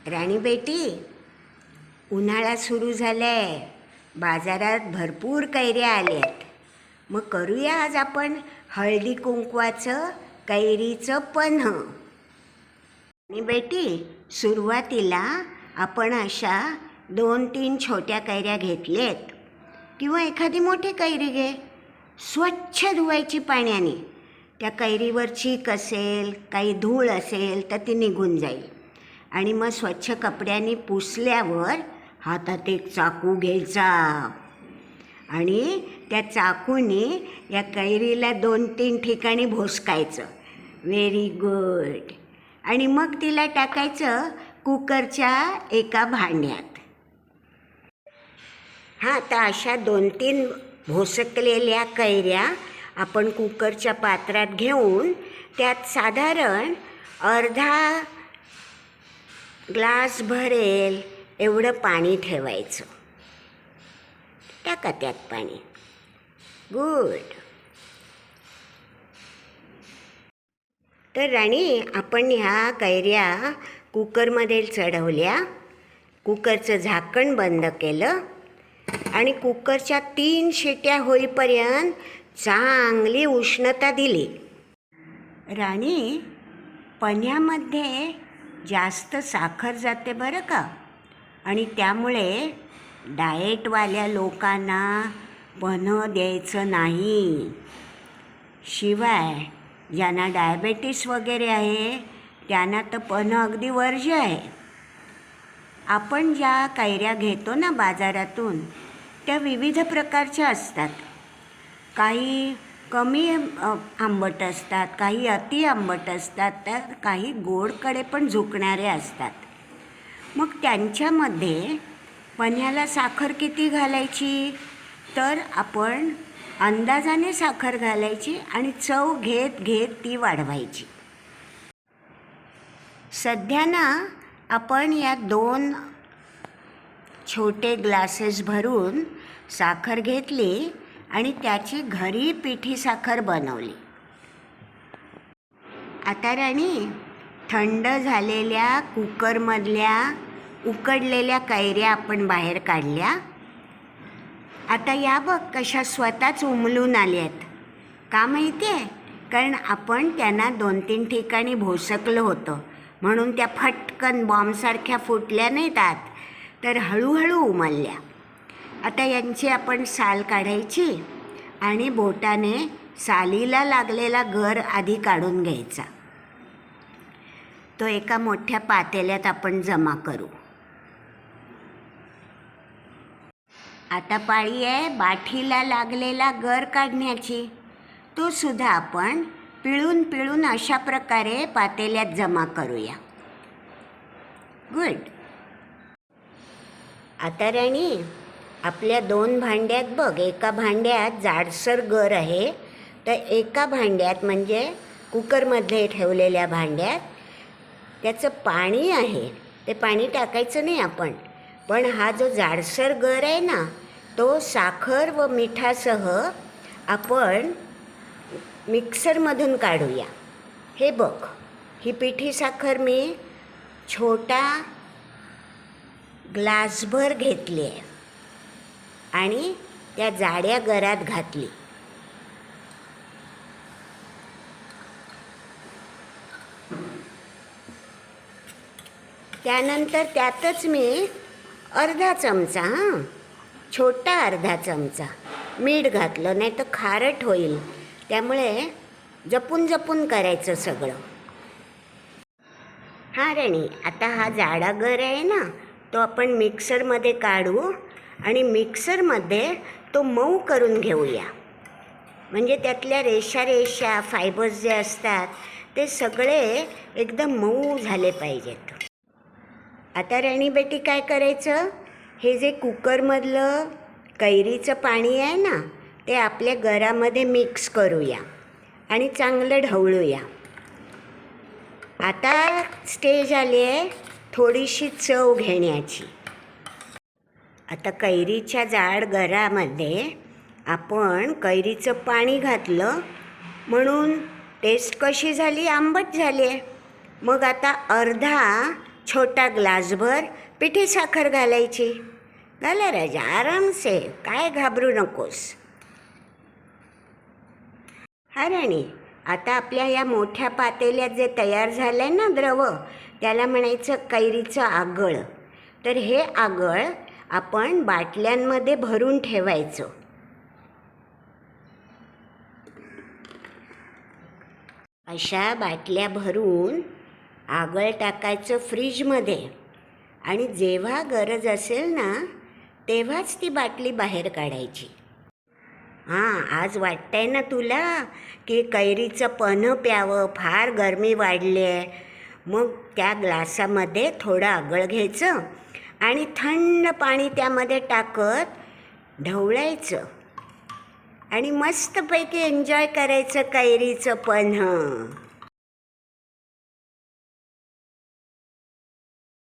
राणी बेटी, उन्हाळा सुरू झालाय. बाजारात भरपूर कैऱ्या आल्यात. मग करूया आज आपण हळदी कुंकवाचं कैरीचं पन्ह. राणी बेटी, सुरुवातीला आपण अशा 2-3 छोट्या कैऱ्या घेतल्यात किंवा एखादी मोठी कैरी घे. स्वच्छ धुवायची पाण्याने. त्या कैरीवर चीक असेल, काही धूळ असेल तर ती निघून जाईल. आणि मग स्वच्छ कपड्याने पुसल्यावर हातात एक चाकू घ्यायचा आणि त्या चाकूने या कैरीला 2-3 ठिकाणी भोसकायचं. Very good. आणि मग तिला टाकायचं कुकरच्या एका भांड्यात. आता अशा 2-3 भोसकलेल्या कैऱ्या आपण कुकरच्या पात्रात घेऊन त्यात साधारण अर्धा ग्लास भरेल एवढं पाणी ठेवायचं. टाका त्यात पाणी. गुड. तर राणी, आपण ह्या कैऱ्या कुकरमध्ये चढवल्या. कुकरचं झाकण बंद केलं आणि कुकरच्या 3 शिट्या होईपर्यंत चांगली उष्णता दिली. राणी, पन्ह्यामध्ये जास्त साखर जाते बरं का. आणि त्यामुळे डाएटवाल्या लोकांना पन्ह द्यायचं नाही. शिवाय ज्यांना डायबेटीस वगैरे आहे त्यांना तर पन्ह अगदी वर्ज्य आहे. आपण ज्या कैऱ्या घेतो ना बाजारातून, त्या विविध प्रकारच्या असतात. काही कमी आंबट असतात, काही अति आंबट असतात, तर काही गोडकडे पण झुकणारे असतात. मग त्यांच्यामध्ये पन्ह्याला साखर किती घालायची, तर आपण अंदाजाने साखर घालायची आणि चव घेत घेत ती वाढवायची. सध्या ना आपण या 2 छोटे ग्लासेस भरून साखर घेतली आणि त्याची घरी पिठी साखर बनवली. आता राणी, थंड झालेल्या कुकरमधल्या उकडलेल्या कैऱ्या आपण बाहेर काढल्या. आता या बघ कशा स्वतःच उमलून आल्या आहेत. का माहिती आहे? कारण आपण त्यांना 2-3 ठिकाणी भोसकलं होतं म्हणून त्या फटकन बॉम्बसारख्या फुटल्या नाहीत आत, तर हळूहळू उमलल्या. आता यांची आपण साल काढायची आणि बोटाने सालीला लागलेला गर आधी काढून घ्यायचा. तो एका मोठ्या पातेल्यात आपण जमा करू. आता पाळी आहे बाठीला लागलेला गर काढण्याची. तो सुद्धा आपण पिळून पिळून अशा प्रकारे पातेल्यात जमा करूया. गुड. आता राणी, आपल्या 2 भांड्यात बघ, एका भांड्यात जाडसर गर आहे, तर एका भांड्यात म्हणजे कुकरमध्ये ठेवलेल्या भांड्यात त्याचं पाणी आहे. ते पाणी टाकायचं नाही आपण, पण हा जो जाडसर गर आहे ना, तो साखर व मिठासह आपण मिक्सरमधून काढूया. हे बघ, ही पिठी साखर मी छोटा ग्लासभर घेतली आहे आणि त्या जाड्या गरात घातली. त्यानंतर त्यातच मी अर्धा चमचा छोटा अर्धा चमचा मीठ घातलं, नाही तर खारट होईल. त्यामुळे जपून जपून करायचं सगळं. राणी, आता हा जाडा गर आहे ना, तो आपण मिक्सरमध्ये काढू आणि मिक्सरमध्ये तो मऊ करून घेऊया. म्हणजे त्यातल्या रेषा फायबर्स जे असतात ते सगळे एकदम मऊ झाले पाहिजेत. आता राणी बेटी, काय करायचं, हे जे कुकरमधलं कैरीचं पाणी आहे ना, ते आपल्या गरामध्ये मिक्स करूया आणि चांगलं ढवळूया. आता स्टेज आली आहे थोडीशी चव घेण्याची. आता कैरीच्या जाड गरामध्ये आपण कैरीचं पाणी घातलं म्हणून टेस्ट कशी झाली, आंबट झाली आहे. मग आता अर्धा छोटा ग्लासभर पिठी साखर घालायची. घाला राजा, आरामसे, काय घाबरू नकोस. हा राणी, आता आपल्या या मोठ्या पातेल्यात जे तयार झालं आहे ना द्रव, त्याला म्हणायचं कैरीचं आगळ. तर हे आगळ आपण बाटल्यांमध्ये भरून ठेवायचं. अशा बाटल्या भरून आगळ टाकायचं फ्रीजमध्ये आणि जेव्हा गरज असेल ना तेव्हाच ती बाटली बाहेर काढायची. हां, आज वाटतंय ना तुला की कैरीचं पन्हं प्यावं, फार गरमी वाढली आहे. मग त्या ग्लासामध्ये थोडं आगळ घ्यायचं आणि थंड पाणी त्यामध्ये टाकत ढवळायचं आणि मस्तपैकी एन्जॉय करायचं कैरीचं पन्हं.